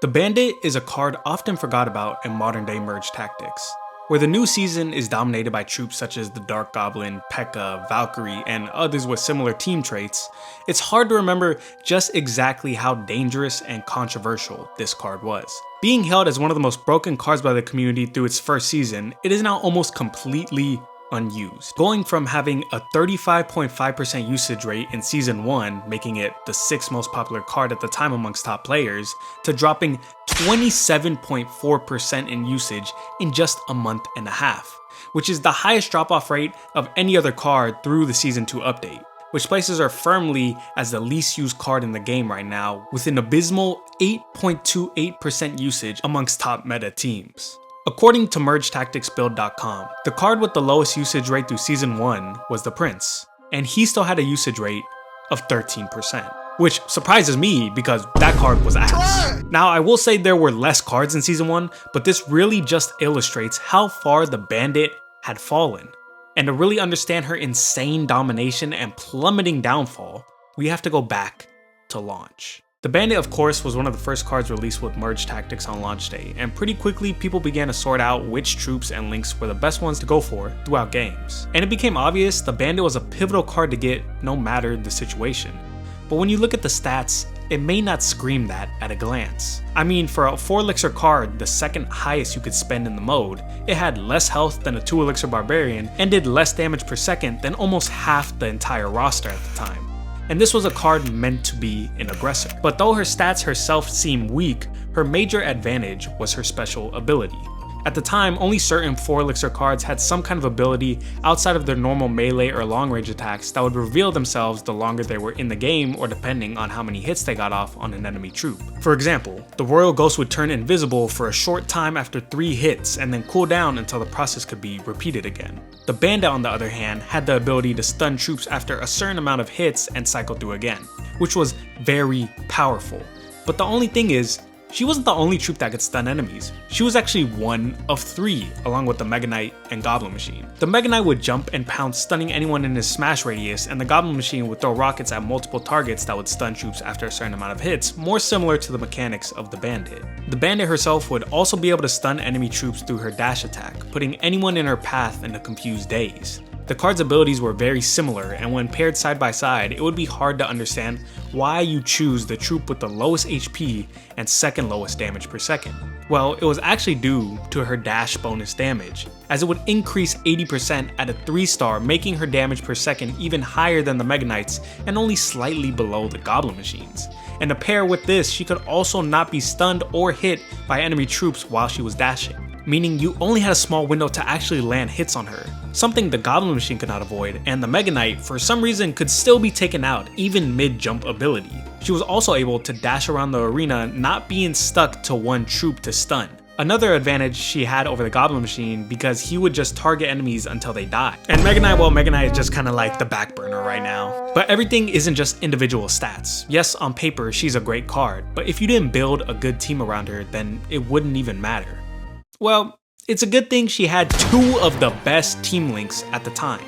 The Bandit is a card often forgot about in modern day merge tactics, where the new season is dominated by troops such as the Dark Goblin, P.E.K.K.A, Valkyrie, and others with similar team traits. It's hard to remember just exactly how dangerous and controversial this card was. Being hailed as one of the most broken cards by the community through its first season, it is now almost completely unused, going from having a 35.5% usage rate in season 1, making it the 6th most popular card at the time amongst top players, to dropping 27.4% in usage in just a month and a half, which is the highest drop-off rate of any other card through the season 2 update, which places her firmly as the least used card in the game right now, with an abysmal 8.28% usage amongst top meta teams. According to mergetacticsbuild.com, the card with the lowest usage rate through season 1 was the Prince, and he still had a usage rate of 13%, which surprises me because that card was ass. Now, I will say there were less cards in season 1, but this really just illustrates how far the Bandit had fallen. And to really understand her insane domination and plummeting downfall, we have to go back to launch. The Bandit, of course, was one of the first cards released with merge tactics on launch day, and pretty quickly people began to sort out which troops and links were the best ones to go for throughout games. And it became obvious the Bandit was a pivotal card to get no matter the situation. But when you look at the stats, it may not scream that at a glance. I mean, for a 4 elixir card, the second highest you could spend in the mode, it had less health than a 2 elixir barbarian and did less damage per second than almost half the entire roster at the time. And this was a card meant to be an aggressor. But though her stats herself seem weak, her major advantage was her special ability. At the time, only certain 4 elixir cards had some kind of ability outside of their normal melee or long range attacks that would reveal themselves the longer they were in the game, or depending on how many hits they got off on an enemy troop. For example, the Royal Ghost would turn invisible for a short time after 3 hits and then cool down until the process could be repeated again. The Bandit, on the other hand, had the ability to stun troops after a certain amount of hits and cycle through again, which was very powerful. But the only thing is, she wasn't the only troop that could stun enemies. She was actually one of 3, along with the Mega Knight and Goblin Machine. The Mega Knight would jump and pounce, stunning anyone in his smash radius, and the Goblin Machine would throw rockets at multiple targets that would stun troops after a certain amount of hits, more similar to the mechanics of the Bandit. The Bandit herself would also be able to stun enemy troops through her dash attack, putting anyone in her path in a confused daze. The card's abilities were very similar, and when paired side by side, it would be hard to understand why you choose the troop with the lowest HP and second lowest damage per second. Well, it was actually due to her dash bonus damage, as it would increase 80% at a 3-star, making her damage per second even higher than the Mega Knights and only slightly below the Goblin Machines. And to pair with this, she could also not be stunned or hit by enemy troops while she was dashing, meaning you only had a small window to actually land hits on her, something the Goblin Machine could not avoid, and the Mega Knight for some reason could still be taken out even mid-jump ability. She was also able to dash around the arena, not being stuck to one troop to stun. Another advantage she had over the Goblin Machine, because he would just target enemies until they die. And Mega Knight, well, Mega Knight is just kind of like the back burner right now. But everything isn't just individual stats. Yes, on paper, she's a great card, but if you didn't build a good team around her, then it wouldn't even matter. Well, it's a good thing she had 2 of the best team links at the time.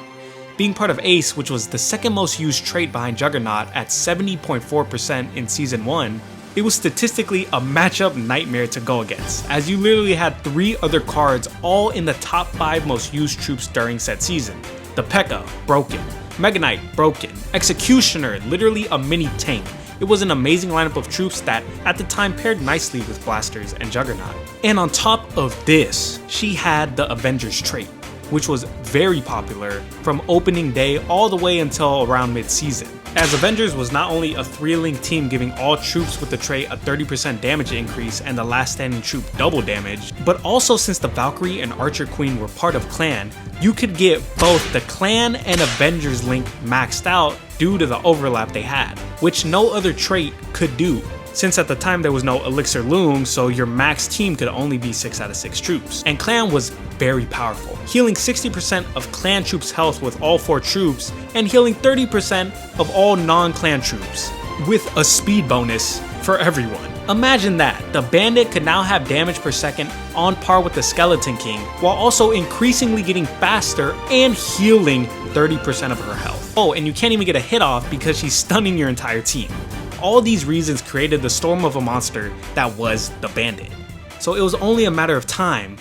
Being part of Ace, which was the second most used trait behind Juggernaut at 70.4% in Season 1, it was statistically a matchup nightmare to go against, as you literally had 3 other cards all in the top 5 most used troops during said season. The P.E.K.K.A, broken. Mega Knight, broken. Executioner, literally a mini tank. It was an amazing lineup of troops that at the time paired nicely with Blasters and Juggernaut. And on top of this, she had the Avengers trait, which was very popular from opening day all the way until around mid-season, as Avengers was not only a 3-link team giving all troops with the trait a 30% damage increase and the last standing troop double damage, but also since the Valkyrie and Archer Queen were part of Clan, you could get both the Clan and Avengers link maxed out due to the overlap they had, which no other trait could do, since at the time there was no Elixir Loom, so your max team could only be 6 out of 6 troops. And Clan was very powerful, healing 60% of Clan troops' health with all 4 troops, and healing 30% of all non-Clan troops, with a speed bonus for everyone. Imagine that, the Bandit could now have damage per second on par with the Skeleton King, while also increasingly getting faster and healing 30% of her health. Oh, and you can't even get a hit off because she's stunning your entire team. all these reasons created the storm of a monster that was the Bandit. So it was only a matter of time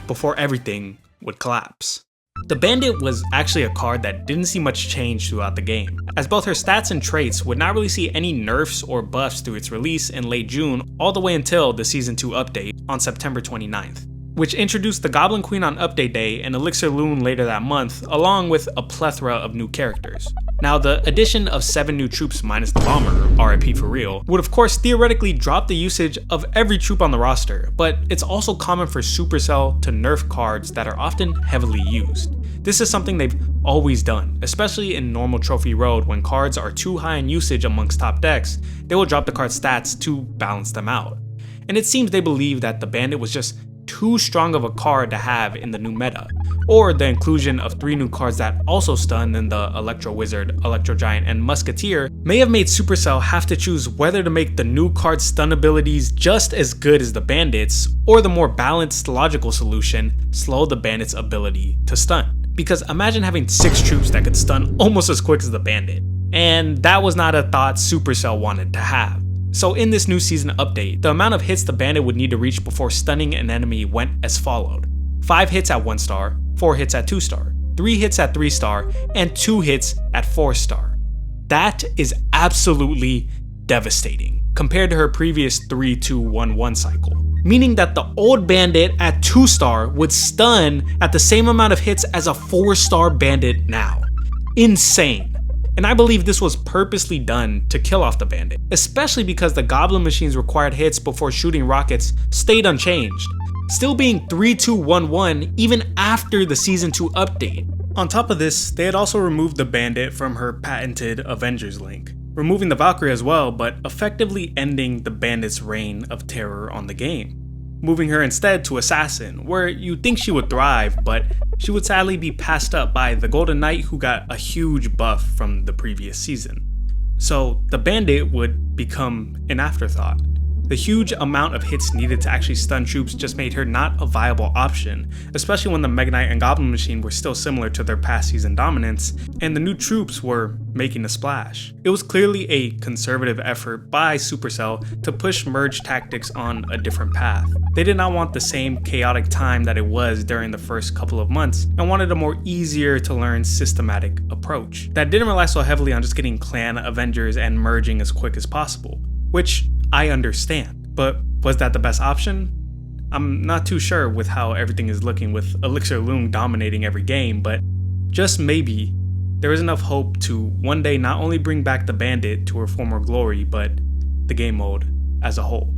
before everything would collapse. The Bandit was actually a card that didn't see much change throughout the game, as both her stats and traits would not really see any nerfs or buffs through its release in late June all the way until the Season 2 update on September 29th, which introduced the Goblin Queen on Update Day and Elixir Loon later that month, along with a plethora of new characters. Now, the addition of 7 new troops minus the Bomber, RIP for real, would of course theoretically drop the usage of every troop on the roster, but it's also common for Supercell to nerf cards that are often heavily used. This is something they've always done, especially in normal Trophy Road. When cards are too high in usage amongst top decks, they will drop the card's stats to balance them out. And it seems they believe that the Bandit was just too strong of a card to have in the new meta, or the inclusion of 3 new cards that also stun in the Electro Wizard, Electro Giant, and Musketeer may have made Supercell have to choose whether to make the new card stun abilities just as good as the Bandits, or the more balanced logical solution, slow the Bandit's ability to stun. Because imagine having 6 troops that could stun almost as quick as the Bandit, and that was not a thought Supercell wanted to have. So in this new season update, the amount of hits the Bandit would need to reach before stunning an enemy went as followed: 5 hits at 1 star, 4 hits at 2 star, 3 hits at 3 star, and 2 hits at 4 star. That is absolutely devastating compared to her previous 3-2-1-1 cycle, meaning that the old Bandit at 2 star would stun at the same amount of hits as a 4-star Bandit now. Insane. And I believe this was purposely done to kill off the Bandit, especially because the Goblin Machine's required hits before shooting rockets stayed unchanged, still being 3-2-1-1 even after the Season 2 update. On top of this, they had also removed the Bandit from her patented Avengers link, removing the Valkyrie as well, but effectively ending the Bandit's reign of terror on the game, moving her instead to Assassin, where you'd think she would thrive, but she would sadly be passed up by the Golden Knight, who got a huge buff from the previous season. So the Bandit would become an afterthought. The huge amount of hits needed to actually stun troops just made her not a viable option, especially when the Mega Knight and Goblin Machine were still similar to their past season dominance, and the new troops were making a splash. It was clearly a conservative effort by Supercell to push merge tactics on a different path. They did not want the same chaotic time that it was during the first couple of months, and wanted a more easier to learn systematic approach that didn't rely so heavily on just getting clan Avengers and merging as quick as possible, which I understand, but was that the best option? I'm not too sure with how everything is looking with Elixir Loon dominating every game, but just maybe there is enough hope to one day not only bring back the Bandit to her former glory, but the game mode as a whole.